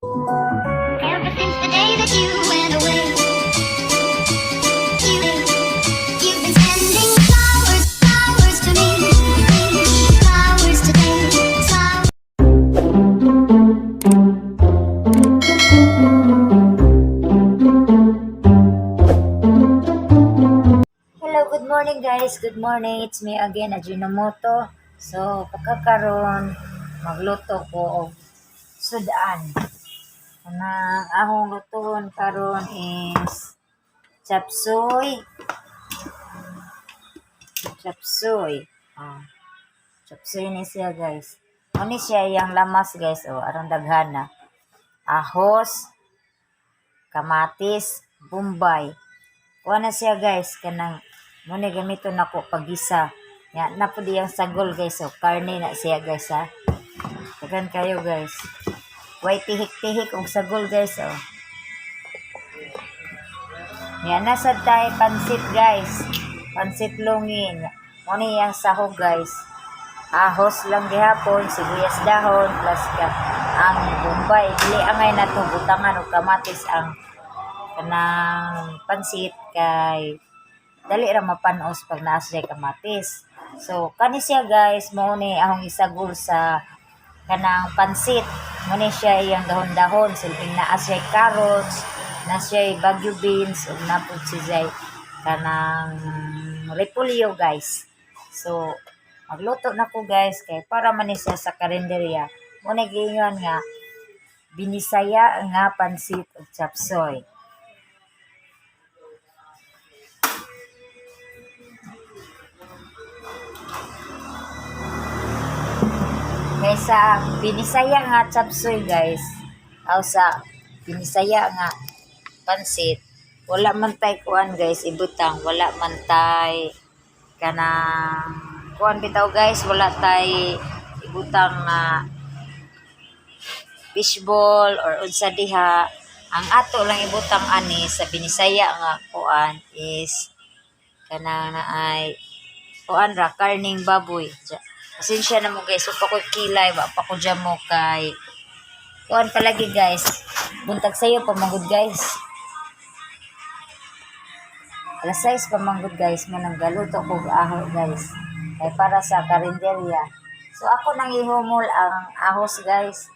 Ever since the day that you went away, you've been sending flowers, flowers to me, flowers today, flowers. Hello, good morning guys. Good morning. It's me again, Ajinomoto. So, pagkakaroon, magluto ko og sudan. Kanang akong lutoon karon is chapsuy. Chapsuy. Ah, chapsuy ni siya guys. Ano siya yung lamas guys. Aron daghana. Ahos, kamatis, bombay. Kuha na siya guys, kanang muna gamiton ako pagisa. Ya, na po diyang sagol guys. Karne na siya guys ha. Tagan kayo guys. Way tihik-tihik og sagol guys Yan, nasa tayo pansit guys. Pansit lungin. Muna yung sahog guys. Ahos lang gihapon, sibuyas dahon, plus ka ang bombay. Dili angay na to, butangan o kamatis ang kanang pansit kay dali ra mapanos pag naa siya kamatis. So kani siya guys, mao ni ahong isagol sa kanang pansit. Mao ni siya iyang dahon-dahon, silbing naa siya carrots, na siya bagyo beans, ug napud siya kanang repolyo guys. So magluto na ko guys kay para man ni siya sa karinderya. Mao ni giingon nga binisaya nga pansit ug chapsoy. Kaysa binisaya nga chapsuy guys, aw sa binisaya nga pansit, wala man tay kuan guys, ibutang, wala man tay kanang kuan bitaw guys, wala tay ibutang nga fishball or unsa diha. Ang ato lang ibutang ani sa binisaya nga kuan is kanang naay kuan ra karning baboy. Pasensya na mo guys, so pa ko kilay, wa pa ko dyan mo kay kuan palagi guys. Buntag sayo pamangod guys. Alas 6 pamangod guys, mo nang galuto ko ahos guys. Kay para sa karinderya. So ako nang ihumol ang ahos guys.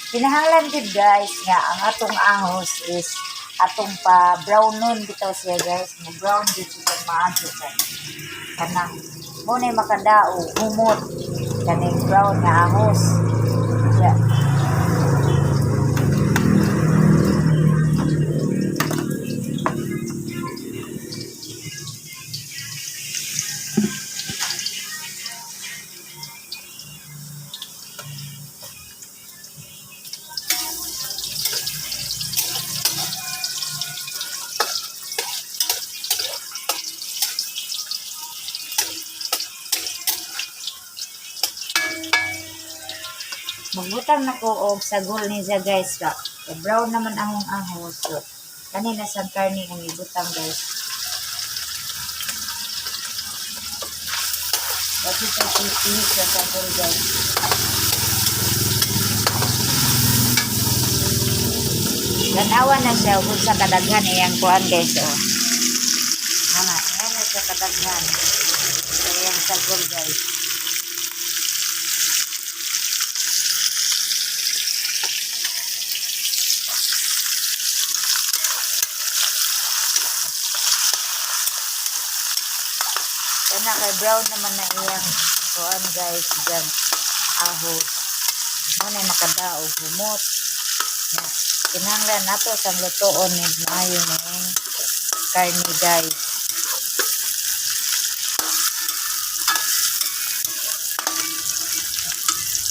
Kinahanglan gid guys nga ang atong ahos is atong pa brownon bitaw siya guys. Mo brown gid siya maaso sa kanang mo na makadao humot kaning brown nga ahos. Yeah. Magbutang na ko og sagol ni siya guys ba. Brown naman among ahos. So, kanina sa karne ang ibutang guys. Kasi ito pinipinig sa sagol guys. Ganawan na siya kung sa kadaghan iyang kuhan guys. Mga, yan na sa kadaghan. So, iyang sagol guys. Kana kay brown naman na iyang kuan guys dyan ahos. Muna makadaog humot. Kinahanglan nato sa lutoon ni maayo ning karne guys.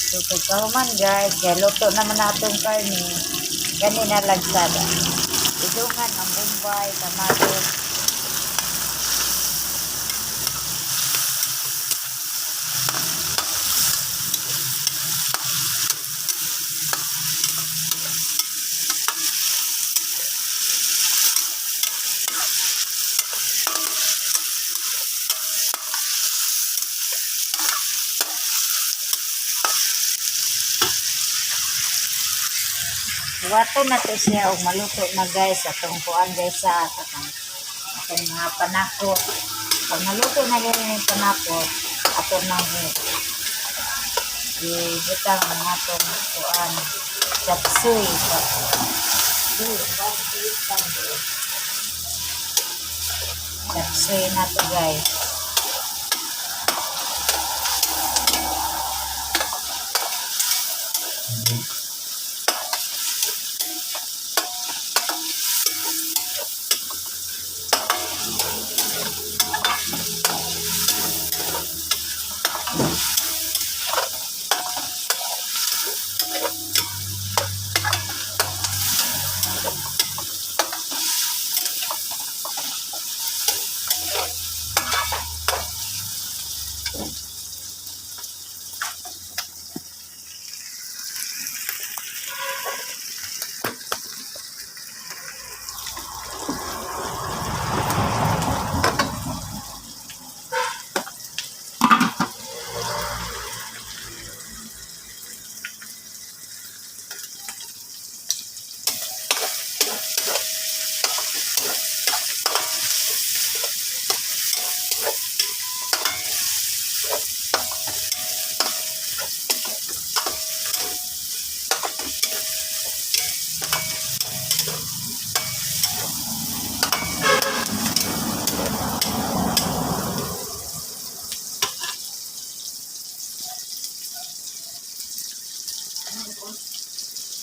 Tutog ka man guys, kaya luto naman natong karne. Ganina lagsada. Idungan ang bombay, kamatis. Wato na to siya og maluto na guys atong kuan guys sa atong mga panako. Pag naluto na gani yung panako, ato nang ibutang ang atong kuan chapsuy. Chapsuy na to guys.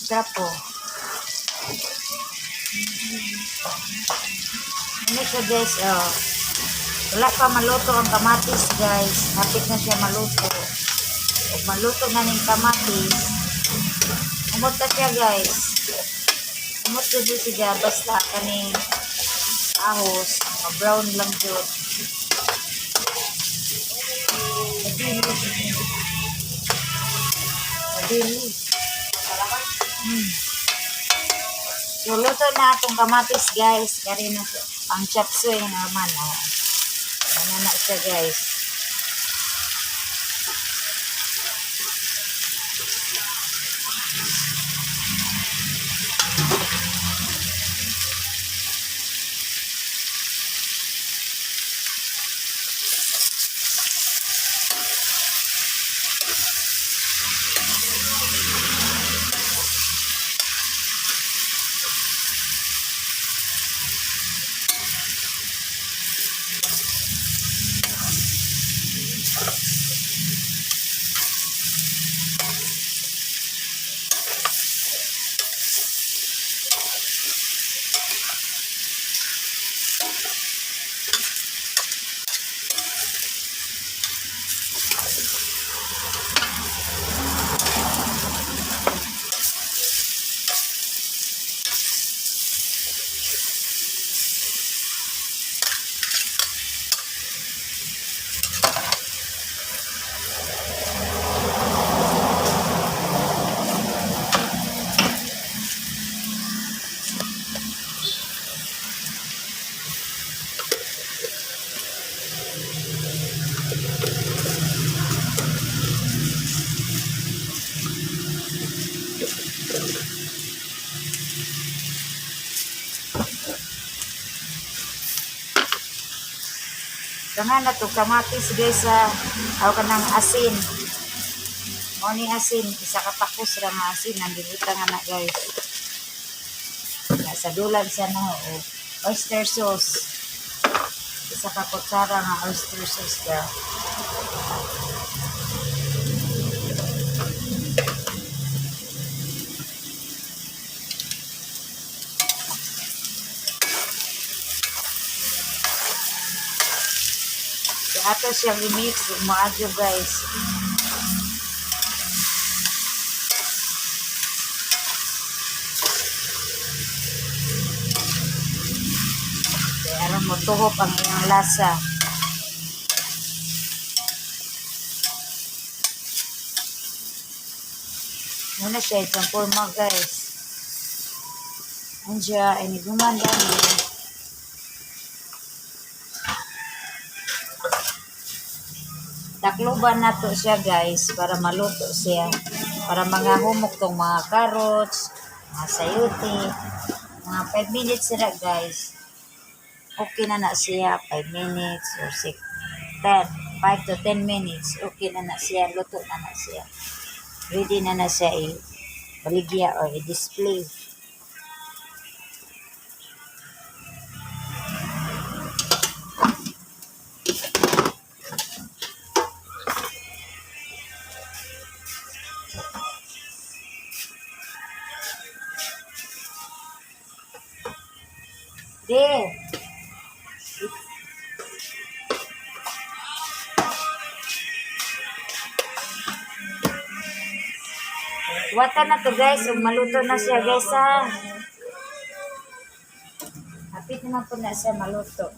Gapo. Ano siya guys, oh. Wala pa maluto ang kamatis guys. Hapit na siya maluto. Pag maluto na ng kamatis, umot na siya guys. Umot na siya basta kaning ahos. Brown lang yun. Madili. So, luto na itong kamatis guys. Kari na ang chapsuy na naman. Oh. Ano na siya guys. Kanang na to kamatis guys sa aw kanang asin. Mo ni asin isa ka takos ra nga asin nandito nga na guys. Sa dulan siya no oyster sauce. Isa ka kutsara nga oyster sauce ka. Ato siyang i-mix maadyo guys. motuhop ang iyang lasa. Muna siya itong forma guys. Andiya, ay nagumanda niya. Takluban na to siya guys para maluto siya. Para mga humok tong mga carrots, mga sayote. Mga 5 minutes sila guys. Okay na na siya. 5 minutes or 6, 10, 5 to 10 minutes. Okay na na siya. Luto na na siya. Ready na na siya i-baligya or i-display. De. Wata na to guys, ug maluto na siya guys ha. Hapit naman po na siya maluto.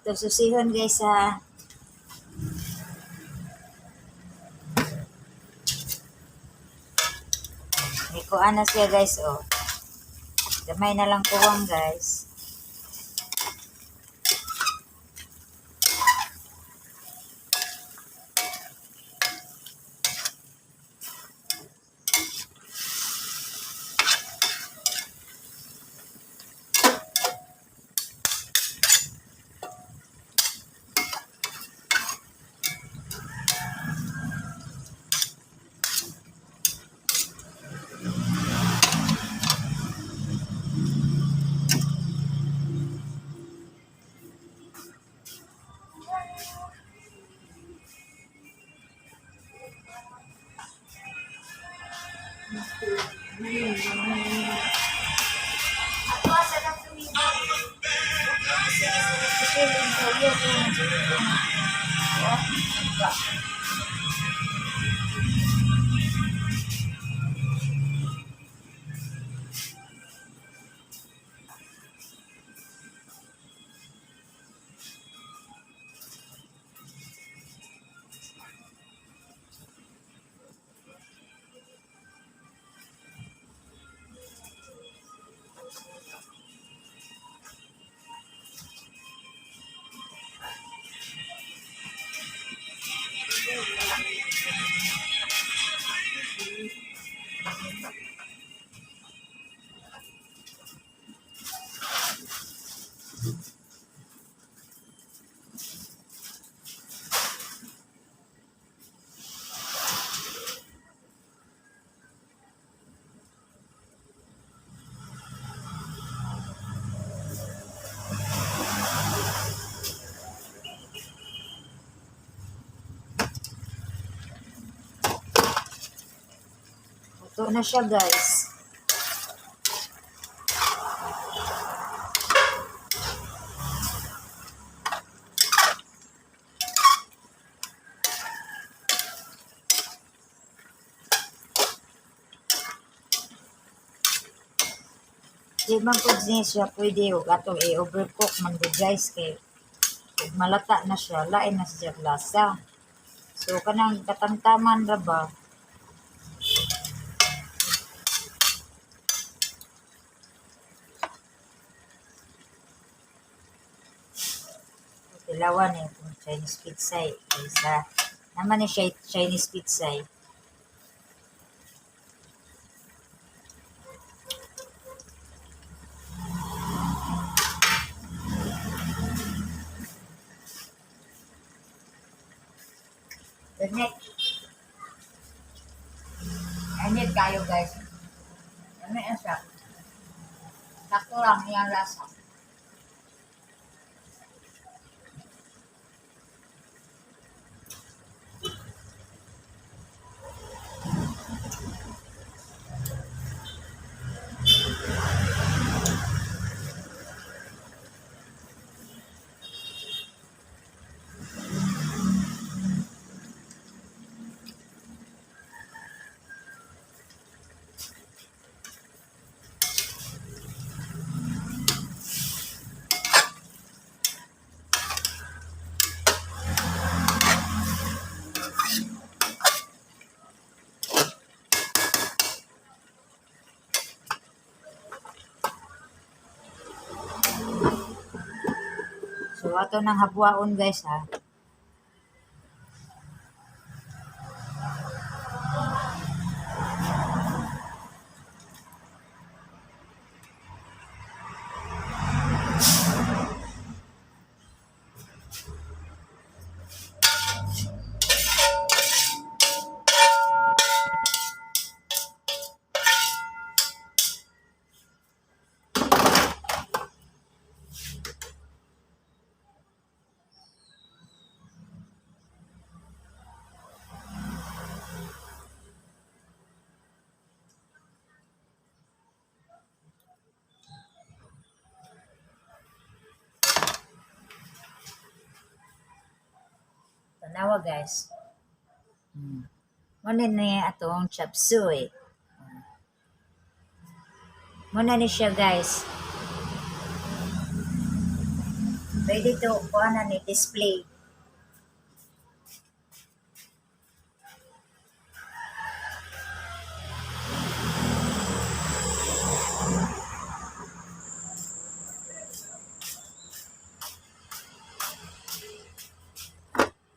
Ato susihon guys ha. May kuan na siya guys oh. Gamay na lang kuwang guys. Ito na siya guys. Di man po siya pwede o atong i-overcook man po guys kay pag malata na siya, lain na siya lasa. So kanang katamtaman ra ba? Dilawan eh, kung Chinese pizza eh. Isa, naman ni siya Chinese pizza eh. Ganit. Ganit kayo guys. Ganit na siya. Sakto lang yung lasa. So, ato ng habwaon guys ha. Tanawa guys. Muna ni atong chop suey. Muna ni siya guys. Ready to kuha na ni display.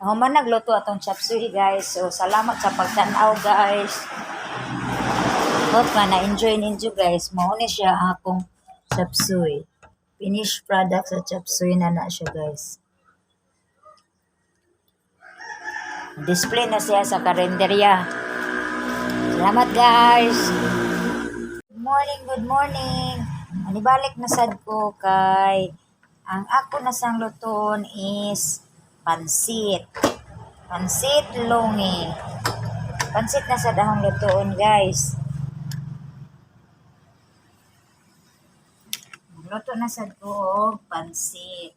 Ako man nagluto atong chop suey guys. So salamat sa pagtanaw guys. Hope nga na-enjoy ninyo guys. Mao ni siya akong chop suey. Finished product sa chop suey na siya guys. Display na siya sa karinderya. Salamat guys. Good morning. Anibalik na sad ko kay ang ako nasang lutoon is pansit. Pansit longi. Pansit na sa dahong lutoon guys. Luto na sad ko og pansit.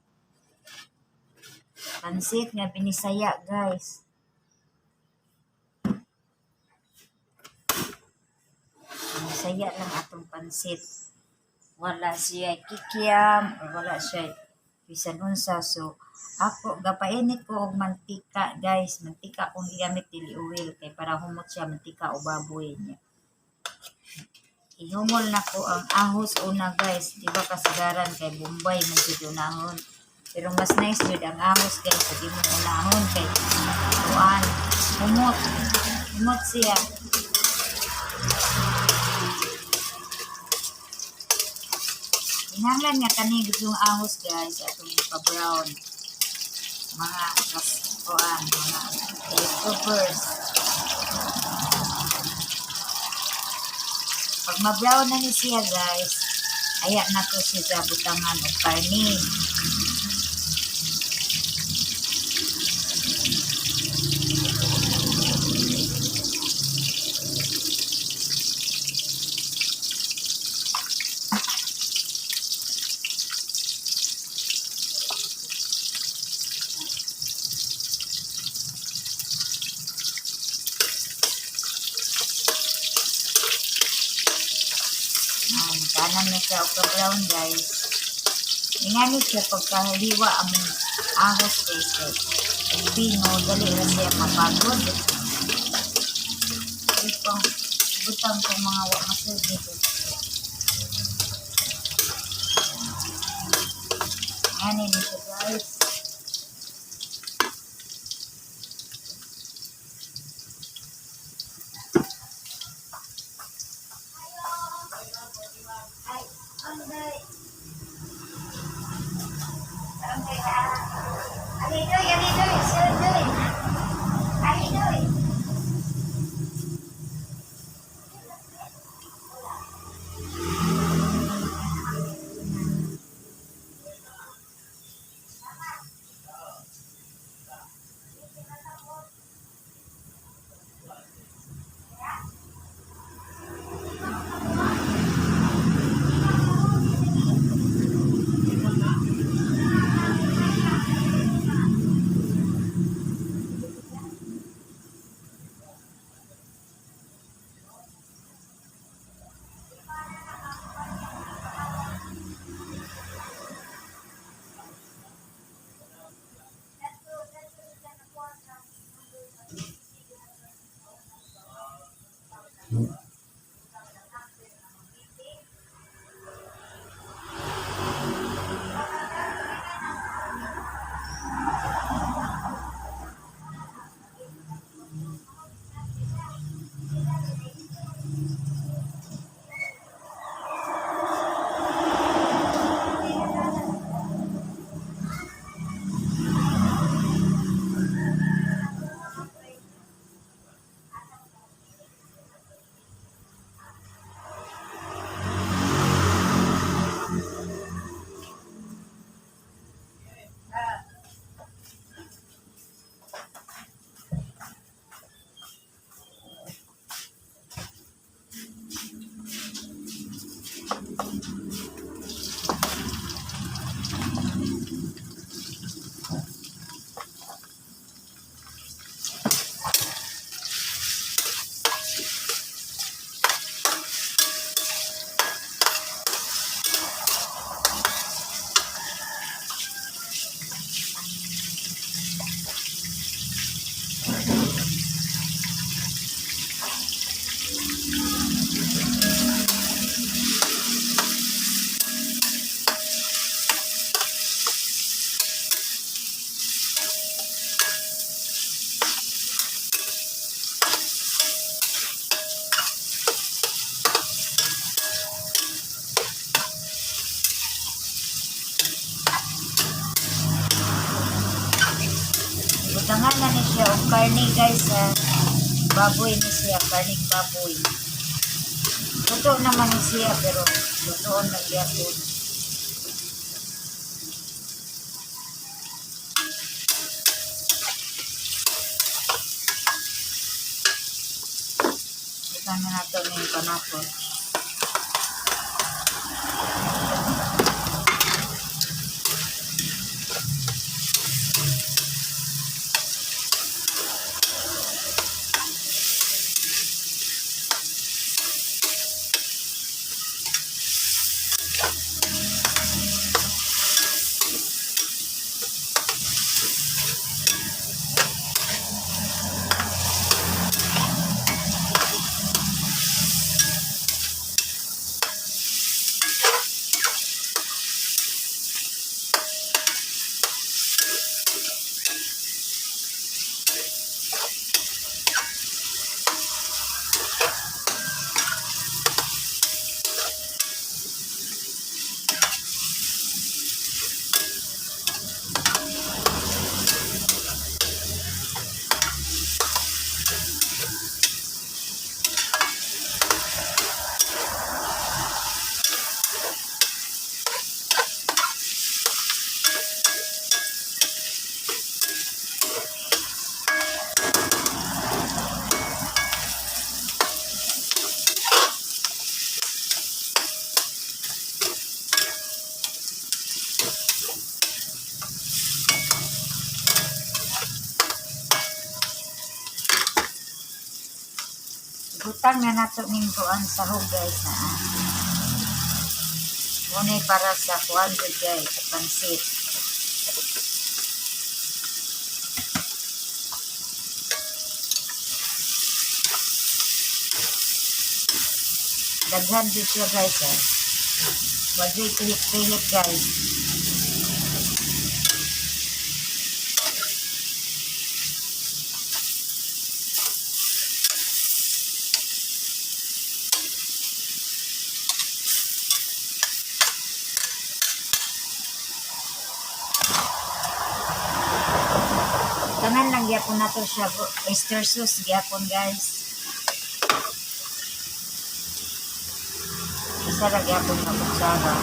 Pansit nga binisaya guys. Binisaya lang atong pansit. Wala siya kikiam o wala siya bisan unsa. So ako gapainit ko og mantika guys. Mantika kung gigamit dili oil kay para humot siya mantika o baboy niya. Ihumol na ko ang ahos una guys. Diba kasagaran kay Bombay man jud unahon. Pero mas nice jud ang ahos guys. Sa di mo unahon kay kuan humot. Humot siya. Inanglan nga kani gudong ahos guys atong pa-brown. Mga kuan, mga leftovers. Pag ma-brown na ni siya guys, aya na to siya sa butangan o karne. Kanan na siya o brown guys. Inganit siya pagkahiwa ang ahos guys. Ang pino, dali na siya mapagod. Itong butang kong mga wamasod nito. Inganit na siya guys. Alidoy, Sir Doy. Alidoy. Butangan na ni siya o karne guys ha. Baboy ni siya, karning baboy. Luto naman ni siya pero lutoon nagyapon. Butangan na nato ni panapon. Butang na nato ning kuan sahog guys na. Muna para sa kuan guys, sa pansit. Daghan din siya guys ha. Wag yung pihit-pihit guys. Ganahan lang gyapon nato siya oyster sauce gyapon guys. Isa lang gyapon na kutsara.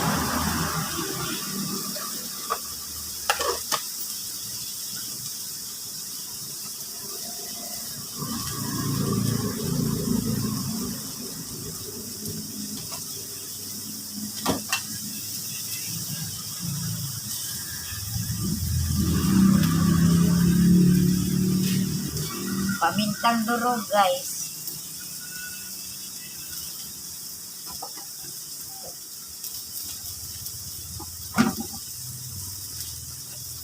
Pamintang durog guys.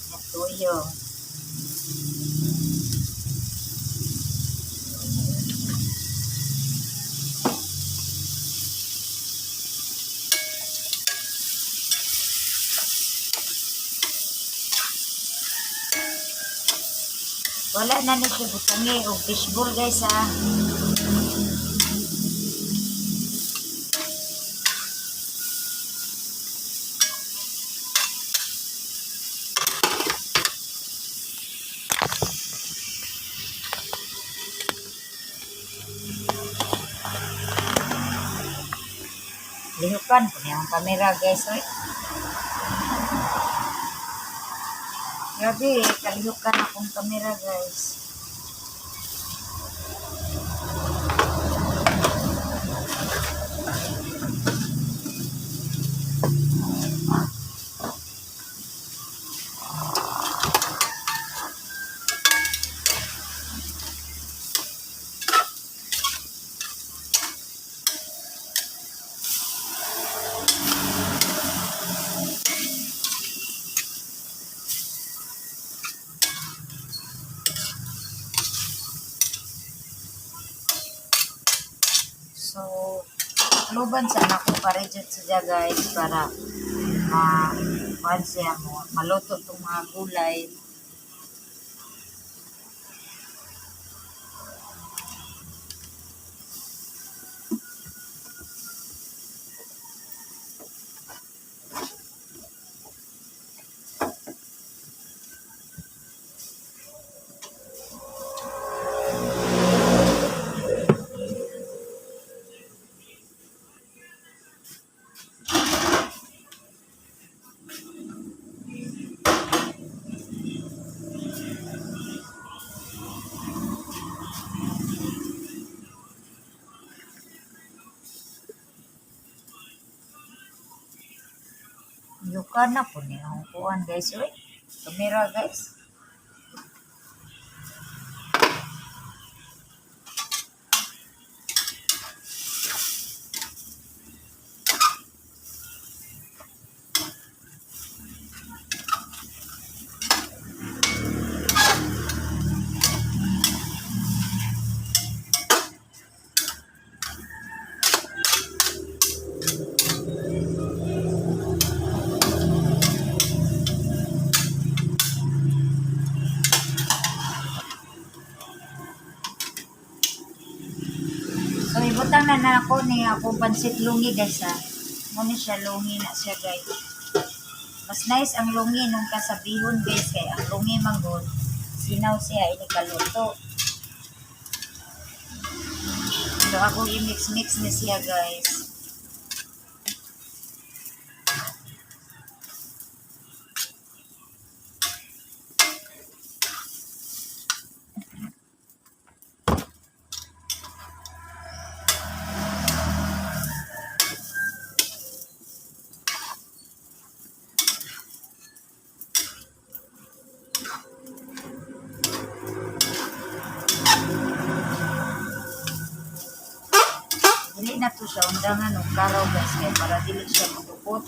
At tuyo. Wala na ni siya butangi o fishbowl guys ha. Lihukan po niya ang camera guys. Oy. Grabe, kalihukan akong camera guys. So, takloban sa ako pa-reject siya guys para siya mo, maluto itong mga gulay. Yuka na po niya ang kuhan guys. Uy, camera guys. So, ibutang na ako ni ako pansit lungi guys ha. Muna siya lungi na siya guys. Mas nice ang lungi nung kasabihon guys. Kaya ang lungi manggod, sinaw siya inikaluto. So, ako i-mix-mix na siya guys. Dili na to siya undangan ng karaw guys kaya para dili siya magupot.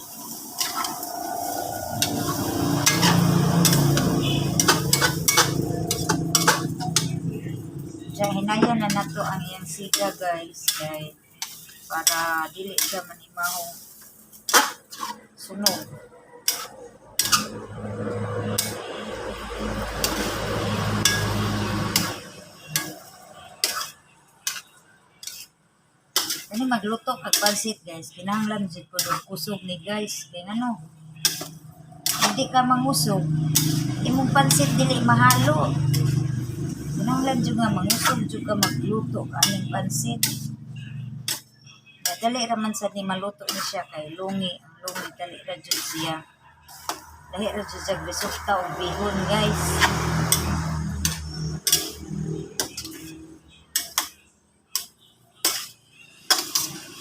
Diyan hinayan na nato ang iyang siga guys kaya para dili siya manimahong sunog. Ano magluto kag pansit guys, kinahanglan jud ko og kusog ni guys. Kaya ano, hindi ka mangusog, imong pansit dili mahalo. Kinahanglan jud nga mangusog jud ka magluto kaning pansit. Dali raman sa ni maluto ni siya kay lungi. Ang lungi dali ra jud siya. Dali ra jud sa resulta og bihon, guys.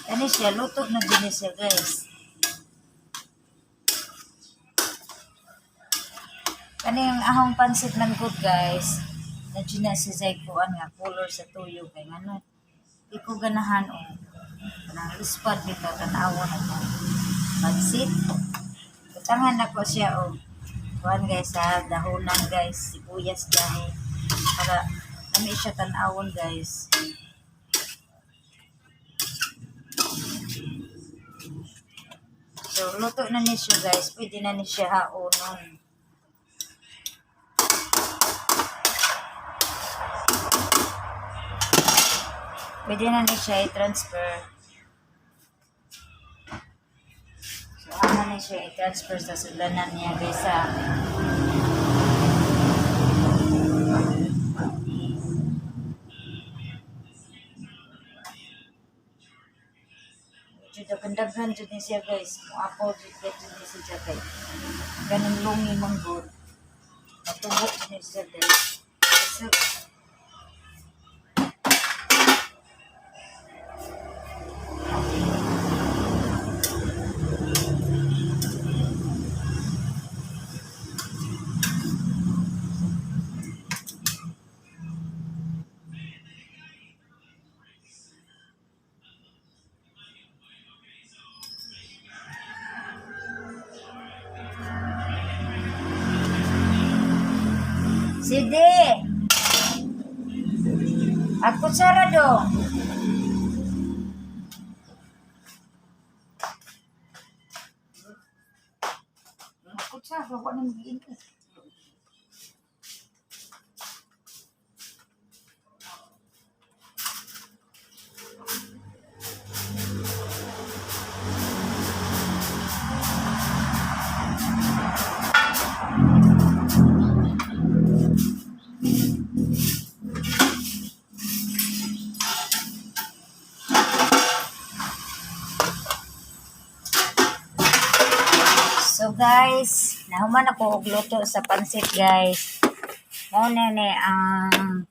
Kani siya luto na din siya, guys. Kani ang ahong pansit man gud, guys. Nadyo na si Zay kuan nga color sa tuyo kay ngano. Di ko ganahan o kanang ispad dito tanawon ako. Pansit. Kutangan ako siya o kuan guys ha, dahonan guys, sibuyas dahon. Para kami siya tanawon guys. So luto na ni siya guys, pwede na ni siya haonon. Pwede na ni siya i-transfer. So, ano na siya i-transfer sa sulanan niya guys ha. Daghan-daghan dyan siya guys. Muapaw dyan siya guys. Ganun lungi mong good. Matubok dyan siya guys. Kasi Sidi! Ako sarado. Ako sarado. Ako nang giinit. So guys, nahuman ako og luto sa pansit guys. Mao na ni ang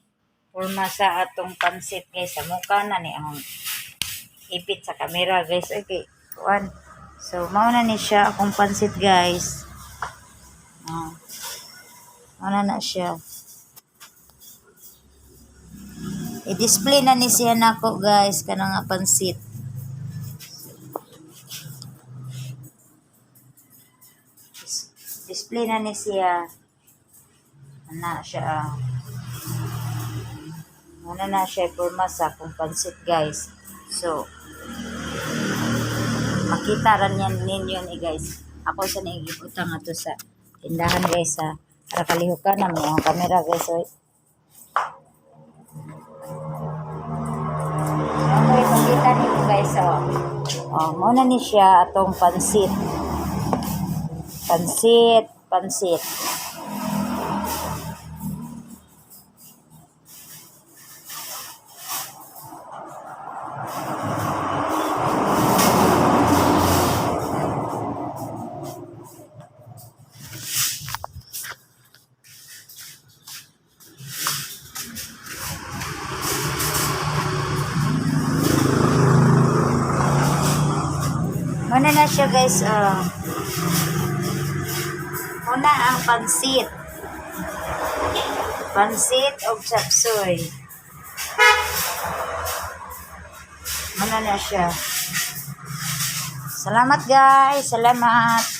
forma sa atong pansit guys. Sa mukha na ni ang ipit sa camera guys. Okay, kuan. So mao na ni siya akong pansit guys. Mao na siya. I-display na ni siya nako guys kanang nga pansit. Display na ni siya. Ana siya. Muna na siya forma sa akong pansit guys. So, makita ran yan ninyo ni guys. Ako sa naigiputang ato sa tindahan guys ha. Para kalihukan na may ang camera guys. So, okay, makita ninyo guys. Muna ni siya atong pansit. Pansit. Muna na siya guys. Muna ang pansit. Pansit o chapsoy. Muna na siya. Salamat guys. Salamat.